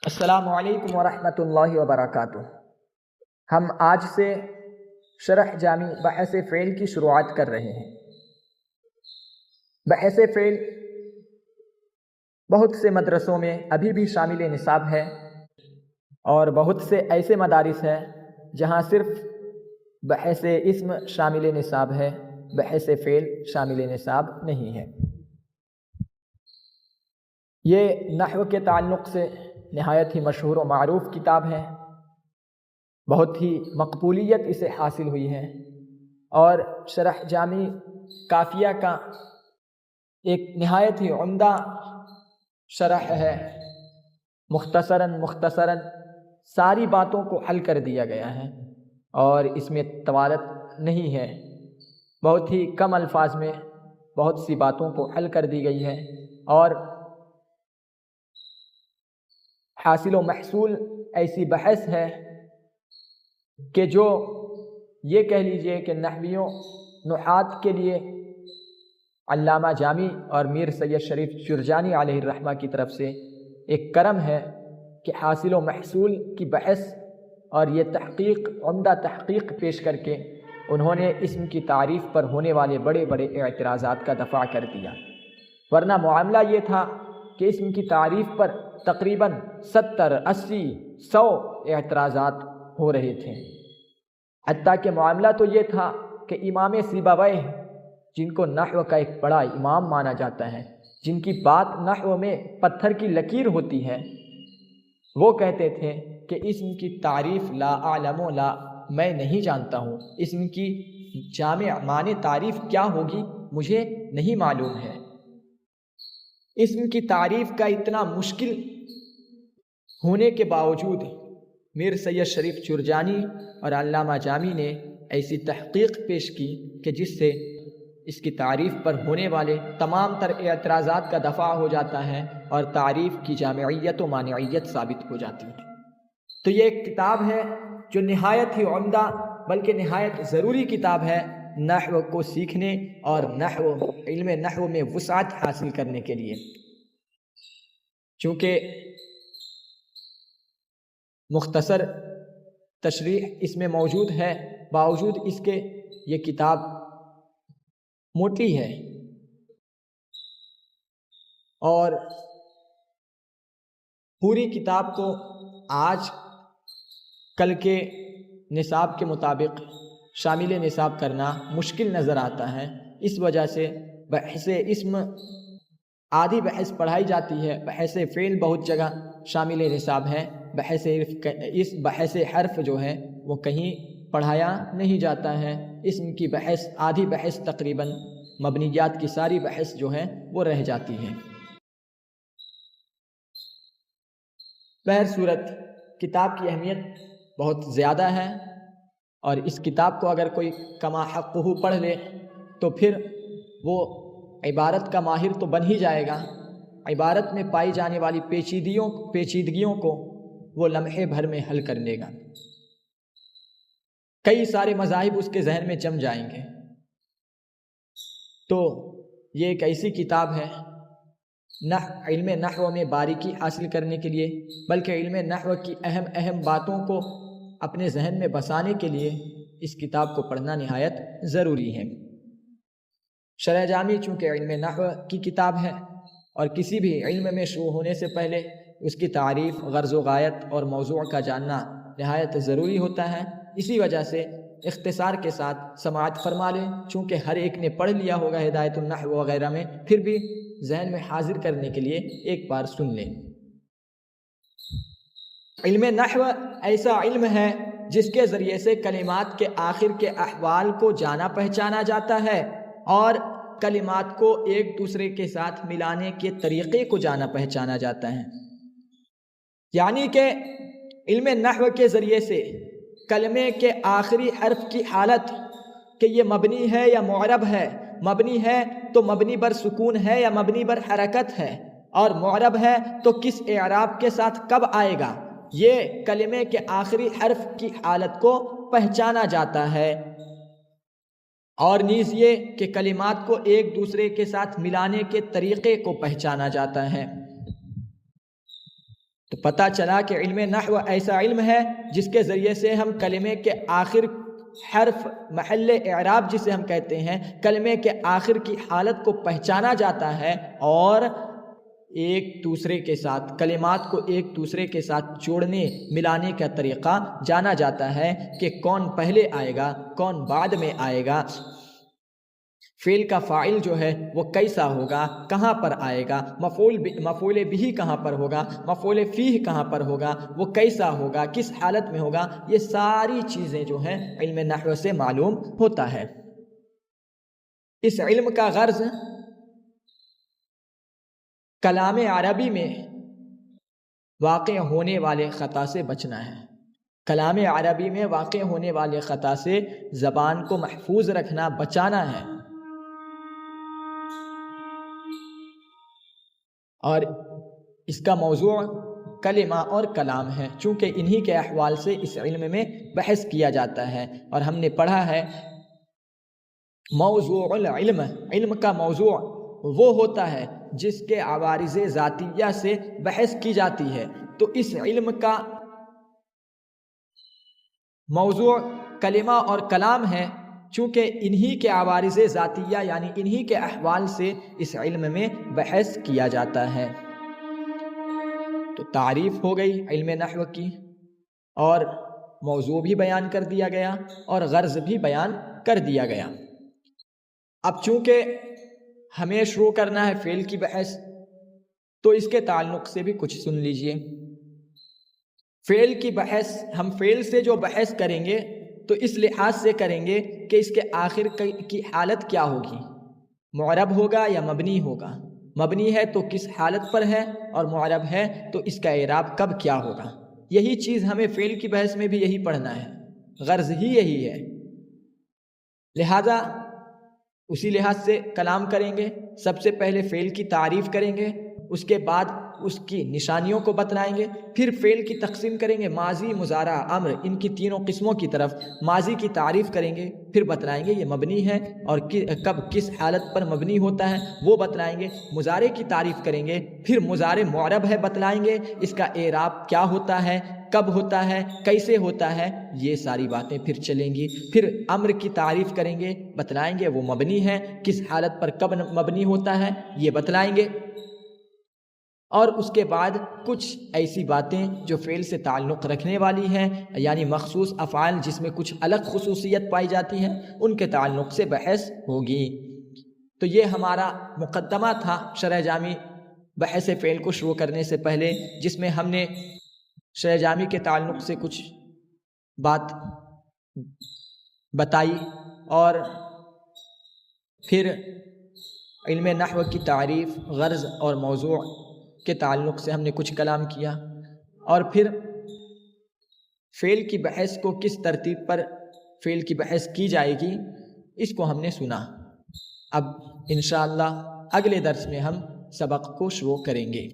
السلام علیکم ورحمۃ اللہ وبرکاتہ۔ ہم آج سے شرح جامی بحث فعل کی شروعات کر رہے ہیں۔ بحث فعل بہت سے مدرسوں میں ابھی بھی شامل نصاب ہے، اور بہت سے ایسے مدارس ہیں جہاں صرف بحث اسم شامل نصاب ہے، بحث فعل شامل نصاب نہیں ہے۔ یہ نحو کے تعلق سے نہایت ہی مشہور و معروف کتاب ہے، بہت ہی مقبولیت اسے حاصل ہوئی ہے، اور شرح جامی کافیہ کا ایک نہایت ہی عمدہ شرح ہے۔ مختصراً ساری باتوں کو حل کر دیا گیا ہے، اور اس میں طوالت نہیں ہے، بہت ہی کم الفاظ میں بہت سی باتوں کو حل کر دی گئی ہے، اور حاصل و محصول ایسی بحث ہے کہ جو یہ کہہ لیجئے کہ نحویوں نحات کے لیے علامہ جامی اور میر سید شریف جرجانی علیہ الرحمہ کی طرف سے ایک کرم ہے کہ حاصل و محصول کی بحث اور یہ تحقیق، عمدہ تحقیق پیش کر کے انہوں نے اسم کی تعریف پر ہونے والے بڑے بڑے اعتراضات کا دفاع کر دیا، ورنہ معاملہ یہ تھا کہ اسم کی تعریف پر تقریباً 70، 80، 100 اعتراضات ہو رہے تھے۔ حتیٰ کہ معاملہ تو یہ تھا کہ امام سیبویہ، جن کو نحو کا ایک بڑا امام مانا جاتا ہے، جن کی بات نحو میں پتھر کی لکیر ہوتی ہے، وہ کہتے تھے کہ اسم کی تعریف لا اعلم، میں نہیں جانتا ہوں، اسم کی جامع معنی تعریف کیا ہوگی مجھے نہیں معلوم ہے۔ اسم کی تعریف کا اتنا مشکل ہونے کے باوجود میر سید شریف جرجانی اور علامہ جامی نے ایسی تحقیق پیش کی کہ جس سے اس کی تعریف پر ہونے والے تمام تر اعتراضات کا دفاع ہو جاتا ہے، اور تعریف کی جامعیت و مانعیت ثابت ہو جاتی ہے۔ تو یہ ایک کتاب ہے جو نہایت ہی عمدہ بلکہ نہایت ضروری کتاب ہے نحو کو سیکھنے اور علم نحو میں وسعت حاصل کرنے کے لیے۔ چونکہ مختصر تشریح اس میں موجود ہے، باوجود اس کے یہ کتاب موٹی ہے، اور پوری کتاب کو آج کل کے نصاب کے مطابق شامل نصاب کرنا مشکل نظر آتا ہے۔ اس وجہ سے بحث اسم آدھی بحث پڑھائی جاتی ہے، بحث فعل بہت جگہ شامل نصاب ہے، بحث حرف جو ہے وہ کہیں پڑھایا نہیں جاتا ہے۔ اسم کی بحث آدھی بحث تقریباً مبنیات کی ساری بحث جو ہے وہ رہ جاتی ہے۔ بہر صورت کتاب کی اہمیت بہت زیادہ ہے، اور اس کتاب کو اگر کوئی کما حقہ پڑھ لے تو پھر وہ عبارت کا ماہر تو بن ہی جائے گا، عبارت میں پائی جانے والی پیچیدگیوں کو وہ لمحے بھر میں حل کر لے گا، کئی سارے مذاہب اس کے ذہن میں جم جائیں گے۔ تو یہ ایک ایسی کتاب ہے علم نحو میں باریکی حاصل کرنے کے لیے، بلکہ علم نحو کی اہم باتوں کو اپنے ذہن میں بسانے کے لیے اس کتاب کو پڑھنا نہایت ضروری ہے۔ شرح جامی چونکہ علم نحو کی کتاب ہے، اور کسی بھی علم میں شروع ہونے سے پہلے اس کی تعریف، غرض و غایت اور موضوع کا جاننا نہایت ضروری ہوتا ہے، اسی وجہ سے اختصار کے ساتھ سماعت فرما لیں، چونکہ ہر ایک نے پڑھ لیا ہوگا ہدایت النحو وغیرہ میں، پھر بھی ذہن میں حاضر کرنے کے لیے ایک بار سن لیں۔ علم نحو ایسا علم ہے جس کے ذریعے سے کلمات کے آخر کے احوال کو جانا پہچانا جاتا ہے، اور کلمات کو ایک دوسرے کے ساتھ ملانے کے طریقے کو جانا پہچانا جاتا ہے۔ یعنی کہ علم نحو کے ذریعے سے کلمے کے آخری حرف کی حالت کہ یہ مبنی ہے یا معرب ہے، مبنی ہے تو مبنی بر سکون ہے یا مبنی بر حرکت ہے، اور معرب ہے تو کس اعراب کے ساتھ کب آئے گا، یہ کلمے کے آخری حرف کی حالت کو پہچانا جاتا ہے، اور نیز یہ کہ کلمات کو ایک دوسرے کے ساتھ ملانے کے طریقے کو پہچانا جاتا ہے۔ تو پتہ چلا کہ علم نحو ایسا علم ہے جس کے ذریعے سے ہم کلمے کے آخر حرف محل اعراب جسے ہم کہتے ہیں، کلمے کے آخر کی حالت کو پہچانا جاتا ہے، اور ایک دوسرے کے ساتھ کلمات کو ایک دوسرے کے ساتھ جوڑنے ملانے کا طریقہ جانا جاتا ہے کہ کون پہلے آئے گا کون بعد میں آئے گا، فعل کا فاعل جو ہے وہ کیسا ہوگا، کہاں پر آئے گا، مفعول بھی کہاں پر ہوگا، مفعول فیہ کہاں پر ہوگا، وہ کیسا ہوگا، کس حالت میں ہوگا، یہ ساری چیزیں جو ہیں علم نحو سے معلوم ہوتا ہے۔ اس علم کا غرض کلام عربی میں واقع ہونے والے خطا سے بچنا ہے۔ کلام عربی میں واقع ہونے والے خطا سے زبان کو محفوظ رکھنا، بچانا ہے، اور اس کا موضوع کلمہ اور کلام ہے، چونکہ انہی کے احوال سے اس علم میں بحث کیا جاتا ہے۔ اور ہم نے پڑھا ہے موضوع العلم، علم کا موضوع وہ ہوتا ہے جس کے عوارض ذاتیہ سے بحث کی جاتی ہے، تو اس علم کا موضوع کلمہ اور کلام ہے، چونکہ انہی کے عوارض ذاتیہ یعنی انہی کے احوال سے اس علم میں بحث کیا جاتا ہے۔ تو تعریف ہو گئی علم نحو کی، اور موضوع بھی بیان کر دیا گیا اور غرض بھی بیان کر دیا گیا۔ اب چونکہ ہمیں شروع کرنا ہے فعل کی بحث، تو اس کے تعلق سے بھی کچھ سن لیجئے۔ فعل کی بحث، ہم فعل سے جو بحث کریں گے تو اس لحاظ سے کریں گے کہ اس کے آخر کی حالت کیا ہوگی، معرب ہوگا یا مبنی ہوگا، مبنی ہے تو کس حالت پر ہے، اور معرب ہے تو اس کا اعراب کب کیا ہوگا۔ یہی چیز ہمیں فعل کی بحث میں بھی یہی پڑھنا ہے، غرض ہی یہی ہے۔ لہذا اسی لحاظ سے کلام کریں گے، سب سے پہلے فعل کی تعریف کریں گے، اس کے بعد اس کی نشانیوں کو بتلائیں گے، پھر فعل کی تقسیم کریں گے ماضی، مضارع، امر، ان کی تینوں قسموں کی طرف۔ ماضی کی تعریف کریں گے، پھر بتلائیں گے یہ مبنی ہے اور کب کس حالت پر مبنی ہوتا ہے وہ بتلائیں گے۔ مضارع کی تعریف کریں گے، پھر مضارع معرب ہے بتلائیں گے، اس کا اعراب کیا ہوتا ہے، کب ہوتا ہے، کیسے ہوتا ہے، یہ ساری باتیں پھر چلیں گی۔ پھر امر کی تعریف کریں گے، بتلائیں گے وہ مبنی ہے، کس حالت پر کب مبنی ہوتا ہے یہ بتلائیں گے، اور اس کے بعد کچھ ایسی باتیں جو فعل سے تعلق رکھنے والی ہیں، یعنی مخصوص افعال جس میں کچھ الگ خصوصیت پائی جاتی ہیں، ان کے تعلق سے بحث ہوگی۔ تو یہ ہمارا مقدمہ تھا شرح جامی بحث فعل کو شروع کرنے سے پہلے، جس میں ہم نے شرح جامی کے تعلق سے کچھ بات بتائی، اور پھر علم نحو کی تعریف، غرض اور موضوع کے تعلق سے ہم نے کچھ کلام کیا، اور پھر فعل کی بحث کو کس ترتیب پر فعل کی بحث کی جائے گی اس کو ہم نے سنا۔ اب انشاءاللہ اگلے درس میں ہم سبق کو شروع کریں گے۔